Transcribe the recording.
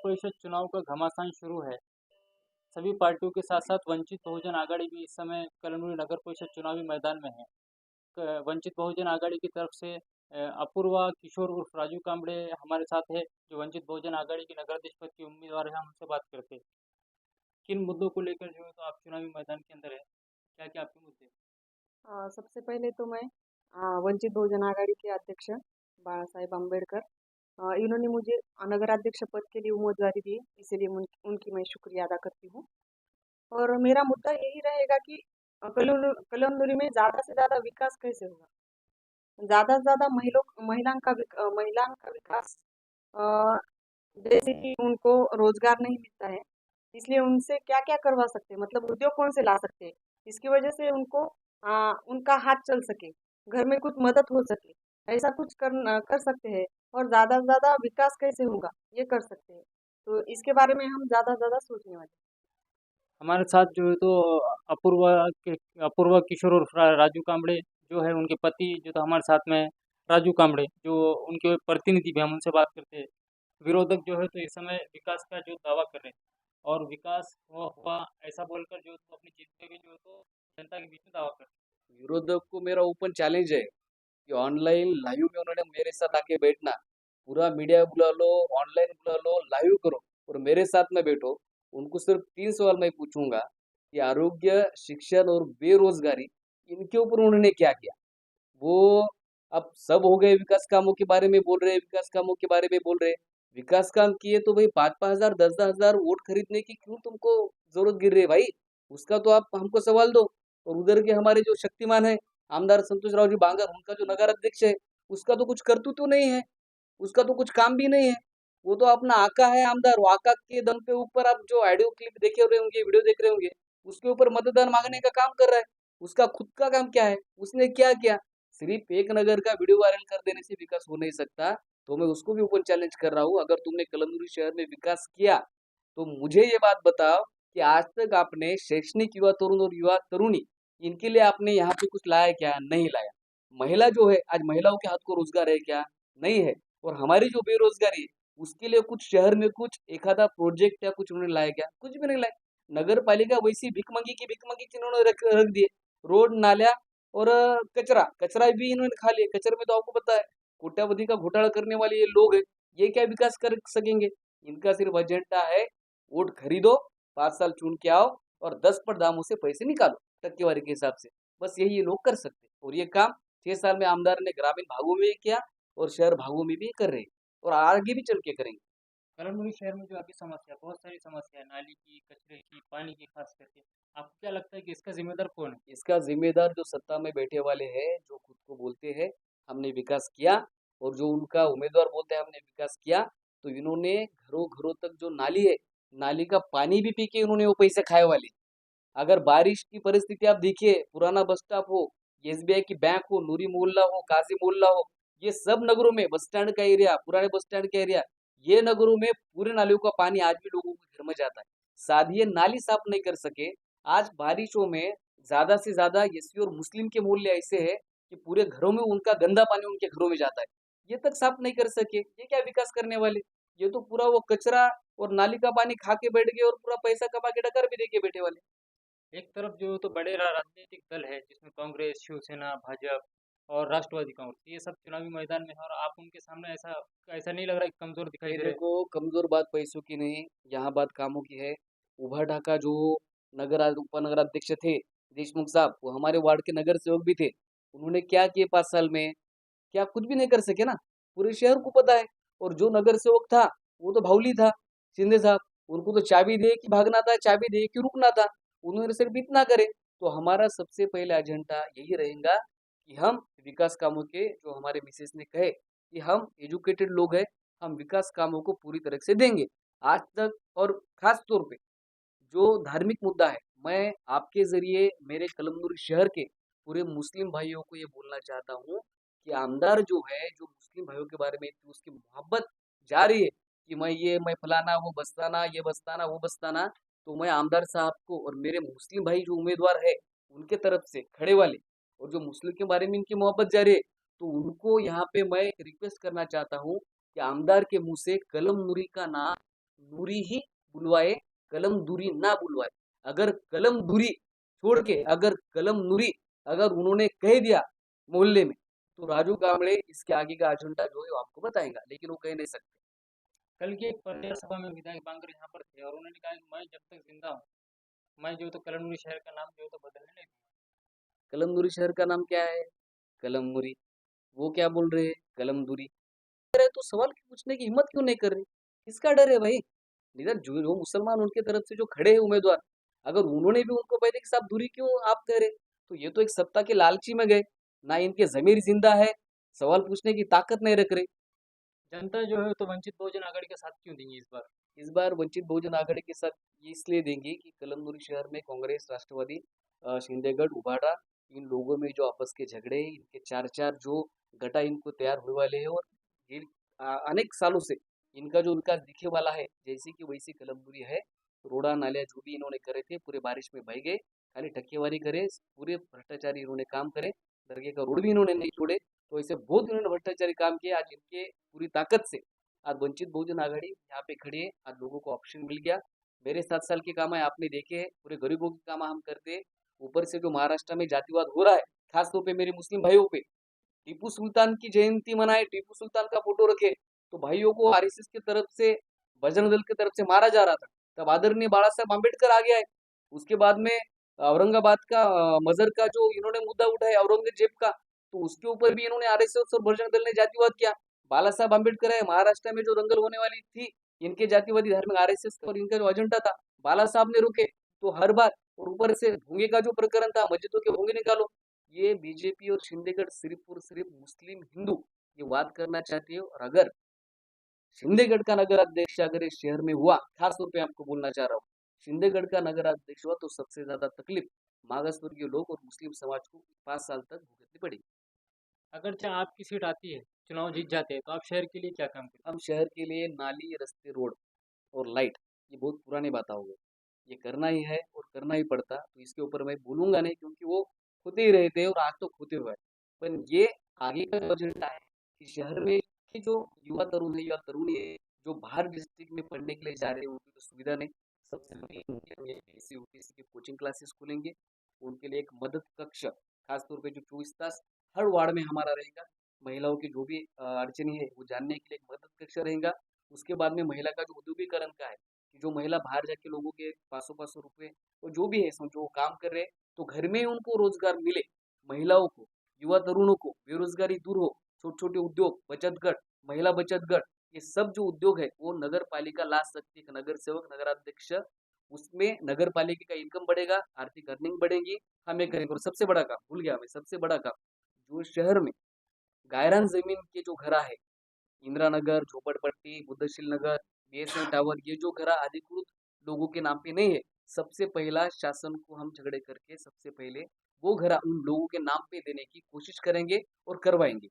परिषद चुनाव का घमासान शुरू है। सभी पार्टियों के साथ-साथ वंचित बहुजन आघाड़ी भी इस समय कलमनुरी नगर परिषद चुनावी मैदान में है। वंचित बहुजन आघाड़ी की तरफ से अपूर्वा किशोर उर्फ राजू कांबळे हमारे साथ है, जो वंचित बहुजन आघाड़ी के नगराध्यक्ष पद की उम्मीदवार है। हम उनसे बात करते हैं। किन मुद्दों को लेकर जो है तो आप चुनावी मैदान के अंदर है? क्या-क्या आपके मुद्दे हैं? सबसे पहले तो मैं वंचित बहुजन आघाड़ी के अध्यक्ष बाला साहेब आम्बेडकर, इन्होंने मुझे नगराध्यक्ष पद के लिए उम्मीदवारी दी, इसीलिए उनकी मैं शुक्रिया अदा करती हूँ। और मेरा मुद्दा यही रहेगा कि कलमनुरी में ज़्यादा से ज़्यादा विकास कैसे होगा। ज़्यादा से ज़्यादा महिलाओं का विकास, अ, जैसे कि उनको रोजगार नहीं मिलता है, इसलिए उनसे क्या क्या करवा सकते हैं, मतलब उद्योग कौन से ला सकते हैं, इसकी वजह से उनको उनका हाथ चल सके, घर में कुछ मदद हो सके, ऐसा कुछ कर सकते हैं। और ज़्यादा से ज़्यादा विकास कैसे होगा, ये कर सकते हैं। तो इसके बारे में हम ज़्यादा से ज़्यादा सोचने वाले हैं। हमारे साथ जो है तो अपूर्वा के अपूर्वा किशोर उर्फ राजू कांबळे जो है, उनके पति जो तो हमारे साथ में हैं, राजू कांबळे, जो उनके प्रतिनिधि भी, हम उनसे बात करते हैं। विरोधक जो है तो इस समय विकास का जो दावा कर रहे हैं, और विकास हुआ ऐसा बोलकर जो तो अपनी जीत पे भी जो है तो जनता के बीच में दावा कर रहे विरोधक को मेरा ओपन चैलेंज है कि ऑनलाइन लाइव में उन्होंने मेरे साथ आके बैठना, पूरा मीडिया बुला लो, ऑनलाइन बुला लो, लाइव करो और मेरे साथ में बैठो। उनको सिर्फ 3 सवाल मैं पूछूंगा कि आरोग्य, शिक्षण और बेरोजगारी, इनके ऊपर उन्होंने क्या किया? वो अब सब हो गए, विकास कामों के बारे में बोल रहे हैं, विकास कामों के बारे में बोल रहे हैं। विकास काम किए तो भाई 5-5 हज़ार, 10-10 हज़ार वोट खरीदने की क्यों तुमको ज़रूरत गिर रही है भाई? उसका तो आप हमको सवाल दो। और उधर के हमारे जो शक्तिमान हैं, आमदार संतोष राव जी बांगर, उनका जो नगर अध्यक्ष है, उसका तो कुछ करतूत तो नहीं है, उसका तो कुछ काम भी नहीं है। वो तो अपना आका है आमदार, वो आका के दम पे ऊपर आप जो ऑडियो क्लिप देखे रहे होंगे, वीडियो देख रहे होंगे, उसके ऊपर मतदान माँगने का काम कर रहा है। उसका खुद का काम क्या है? उसने क्या किया? सिर्फ एक नगर का वीडियो वायरल कर देने से विकास हो नहीं सकता। तो मैं उसको भी ओपन चैलेंज कर रहा हूँ, अगर तुमने कलमनुरी शहर में विकास किया, तो मुझे ये बात बताओ कि आज तक आपने शैक्षणिक युवा तरुण और युवा तरुणी, इनके लिए आपने यहाँ पे कुछ लाया क्या? नहीं लाया। महिला जो है, आज महिलाओं के हाथ को रोजगार है क्या? नहीं है। और हमारी जो बेरोजगारी है, उसके लिए कुछ शहर में कुछ एक आधा प्रोजेक्ट या कुछ उन्होंने लाया क्या? कुछ भी नहीं लाया। नगर पालिका वैसी भिखमंगी की भिखमंगी इन्होंने रख दिए। रोड, नाला और कचरा, कचरा भी इन्होंने खा लिया। कचरे में तो आपको पता है, कोट्यावधि का घोटाला करने वाले ये लोग हैं, ये क्या विकास कर सकेंगे? इनका सिर्फ एजेंडा है, वोट खरीदो, 5 साल चुन के आओ और 10 पर दामों से पैसे निकालो, टक्केवारी के हिसाब से। बस यही ये लोग कर सकते हैं और ये काम 6 साल में आमदार ने ग्रामीण भागों में भी किया और शहर भागों में भी कर रहे हैं और आगे भी चल के करेंगे। हैं। कलमनुरी शहर में जो अभी समस्या, बहुत सारी समस्या है, नाली की, कचरे की, पानी की खास करके। आपको क्या लगता है कि इसका ज़िम्मेदार कौन है? इसका ज़िम्मेदार जो सत्ता में बैठे वाले हैं, जो खुद को बोलते हैं, हमने विकास किया और जो उनका उम्मीदवार बोलते हैं हमने विकास किया, तो इन्होंने घरों-घरों तक जो नाली है, नाली का पानी भी पी के इन्होंने वो पैसे खाए वाले। अगर बारिश की परिस्थिति आप देखिए, पुराना बस स्टॉप हो, एसबीआई की बैंक हो, नूरी मोहल्ला हो, काजी मोहल्ला हो, ये सब नगरों में बस स्टैंड का एरिया, पुराने बस स्टैंड का एरिया, ये नगरों में पूरे नालियों का पानी आज भी लोगों के घर में जाता है। शायद ये नाली साफ नहीं कर सके, आज बारिशों में ज़्यादा से ज़्यादा एससी और मुस्लिम के मोहल्ले ऐसे हैं कि पूरे घरों में उनका गंदा पानी उनके घरों में जाता है। ये तक साफ नहीं कर सके, ये क्या विकास करने वाले? ये तो पूरा वो कचरा और नाली का पानी खा के बैठ गए और पूरा पैसा कमा के डकार भी दे के बैठे वाले। एक तरफ जो तो बड़े राजनीतिक दल है, जिसमें कांग्रेस, शिवसेना, भाजपा और राष्ट्रवादी कांग्रेस, ये सब चुनावी मैदान में है, और आप उनके सामने ऐसा ऐसा नहीं लग रहा है कि कमजोर दिखाई ये दे रहे हैं? देखो, कमज़ोर बात पैसों की नहीं, यहाँ बात कामों की है। उभा-ढाका जो उपनगराध्यक्ष थे, देशमुख साहब, वो हमारे वार्ड के नगर सेवक भी थे। उन्होंने क्या किए 5 साल में? क्या कुछ भी नहीं कर सके ना, पूरे शहर को पता है। और जो नगर सेवक था, वो तो बावली था, शिंदे साहब। उनको तो चाबी दे के भागना था, चाबी दे के रुकना था। उन्होंने सिर्फ इतना करे। तो हमारा सबसे पहला एजेंडा यही रहेगा कि हम विकास कामों के, जो हमारे मिसेस ने कहे कि हम एजुकेटेड लोग हैं, हम विकास कामों को पूरी तरह से देंगे। आज तक और खास तौर पे जो धार्मिक मुद्दा है, मैं आपके ज़रिए मेरे कलमनुरी शहर के पूरे मुस्लिम भाइयों को ये बोलना चाहता हूँ कि आमदार जो है, जो मुस्लिम भाइयों के बारे में इतनी उसकी मोहब्बत जा रही है कि मैं फलाना, वो बस्ताना, ये बस्ताना, वो बस्ताना, तो मैं आमदार साहब को और मेरे मुस्लिम भाई जो उम्मीदवार है, उनके तरफ से खड़े वाले और जो मुस्लिम के बारे में इनकी मोहब्बत जा रही है, तो उनको यहाँ पे मैं रिक्वेस्ट करना चाहता हूँ कि आमदार के मुँह से कलमनुरी का नाम नूरी ही बुलवाए, कलम दूरी ना बुलवाए। अगर कलम दूरी छोड़ के अगर कलम नूरी अगर उन्होंने कह दिया मोहल्ले में, तो राजू कांबळे इसके आगे का एजेंडा जो है वो आपको बताएगा, लेकिन वो कह नहीं सकते। कल की एक प्रचार सभा में विधायक बांगर यहाँ पर थे और उन्होंने कहा कि मैं जब तक जिंदा हूँ, मैं जो तो कलमनुरी शहर का नाम जो है तो बदलने नहीं दूंगा। कलमनुरी शहर का नाम क्या है? कलमनुरी। वो क्या बोल रहे हैं? कलमदुरी। डर है तो सवाल क्यों पूछने की हिम्मत क्यों नहीं कर रहे? किसका डर है भाई? इधर जो जो मुसलमान उनके तरफ से जो खड़े हैं उम्मीदवार, अगर उन्होंने भी उनको पहले कि साहब दूरी क्यों आप कह रहे? तो ये तो एक सत्ता के लालची में गए, ना इनके ज़मीर जिंदा है, सवाल पूछने की ताकत नहीं रख रहे। जनता जो है तो वंचित बहुजन आघाड़ी के साथ क्यों देंगी इस बार? इस बार वंचित बहुजन आघाड़ी के साथ ये इसलिए देंगे कि कलमनुरी शहर में कांग्रेस, राष्ट्रवादी, शिंदेगढ़, उबाड़ा, इन लोगों में जो आपस के झगड़े हैं, इनके 4-4 जो गठा इनको तैयार होने वाले हैं और ये अनेक सालों से इनका जो विकास दिखे वाला है, जैसे कि वैसी कलमनुरी है। रोड़ा, नालियाँ जो भी इन्होंने करे थे, पूरे बारिश में बह गए। खाली टक्केवारी करे, पूरे भ्रष्टाचारी इन्होंने काम करे, दरगाह का रोड भी इन्होंने नहीं छोड़े। तो ऐसे बहुत इन्होंने भ्रष्टाचारी काम किए। आज इनके पूरी ताकत से आज वंचित बहुजन आघाड़ी यहाँ पे खड़ी है। आज लोगों को ऑप्शन मिल गया। मेरे 7 साल के काम है आपने देखे हैं, पूरे गरीबों के काम हम करते हैं। ऊपर से जो महाराष्ट्र में जातिवाद हो रहा है, खास तौर पे मेरे मुस्लिम भाइयों पे, टीपू सुल्तान की जयंती मनाए, टीपू सुल्तान का फोटो रखे, तो भाइयों को आरएसएस की तरफ से, बजरंग दल की तरफ से मारा जा रहा था। तब आदरणीय बाला साहब अम्बेडकर आ गया है। उसके बाद में औरंगाबाद का मजर का जो इन्होंने मुद्दा उठाया औरंगजेब का, तो उसके ऊपर भी इन्होंने आरएसएस और बजरंग दल ने जातिवाद किया। बाला साहब अम्बेडकर है, महाराष्ट्र में जो दंगल होने वाली थी, इनके जातिवादी धार्मिक आरएसएस और इनका जो एजेंडा था, बाला साहब ने रोके। तो हर बार और ऊपर से भोंगे का जो प्रकरण था, मस्जिदों के भोंगे निकालो, ये बीजेपी और शिंदेगढ़ सिर्फ और सिर्फ मुस्लिम हिंदू ये बात करना चाहती है। और अगर शिंदेगढ़ का नगर अध्यक्ष अगर इस शहर में हुआ, खास तौर पे आपको बोलना चाह रहा हूँ, शिंदेगढ़ का नगर अध्यक्ष हुआ तो सबसे ज्यादा तकलीफ मागास वर्गीय लोग और मुस्लिम समाज को 5 साल तक भुगतनी पड़ेगी। अगर चाहे आपकी सीट आती है, चुनाव जीत जाते हैं, तो आप शहर के लिए क्या काम करेंगे? हम शहर के लिए नाली, रास्ते, रोड और लाइट, ये बहुत पुरानी बात हो गई, ये करना ही है और करना ही पड़ता। तो इसके ऊपर मैं बोलूंगा नहीं, क्योंकि वो होते ही रहते हैं और आज तो होते हुए हैं। पर ये आगे का जो एजेंडा है कि शहर में के जो युवा तरुण है या तरुणी है, जो बाहर डिस्ट्रिक्ट में पढ़ने के लिए जा रहे हैं, उनकी तो सुविधा नहीं। सबसे पहले उनके लिए एपीएससी यूपीएससी की कोचिंग क्लासेस खुलेंगे। उनके लिए एक मदद कक्ष, खास तौर पे जो 24 तास हर वार्ड में हमारा रहेगा। महिलाओं की जो भी अड़चनी है वो जानने के लिए एक मदद कक्ष रहेगा। उसके बाद में महिला का जो उद्योगीकरण का है, कि जो महिला बाहर जाके लोगों के 500-500 रुपए और जो भी है समझो वो काम कर रहे हैं, तो घर में ही उनको रोजगार मिले। महिलाओं को, युवा तरुणों को बेरोजगारी दूर हो, छोटे छोटे उद्योग, बचत गट, महिला बचत गट, ये सब जो उद्योग है वो नगर पालिका ला सकती है। नगर सेवक, नगराध्यक्ष, उसमें नगर पालिका का इनकम बढ़ेगा, आर्थिक अर्निंग बढ़ेगी। हमें करेंगे। और सबसे बड़ा काम भूल गया मैं, सबसे बड़ा काम जो शहर में गायरान जमीन के जो घरा है, इंदिरा नगर, झोपड़पट्टी, बुद्धशील नगर, बीएसएन टावर, ये जो घरा अधिकृत लोगों के नाम पे नहीं है, सबसे पहला शासन को हम झगड़े करके सबसे पहले वो घरा उन लोगों के नाम पे देने की कोशिश करेंगे और करवाएंगे।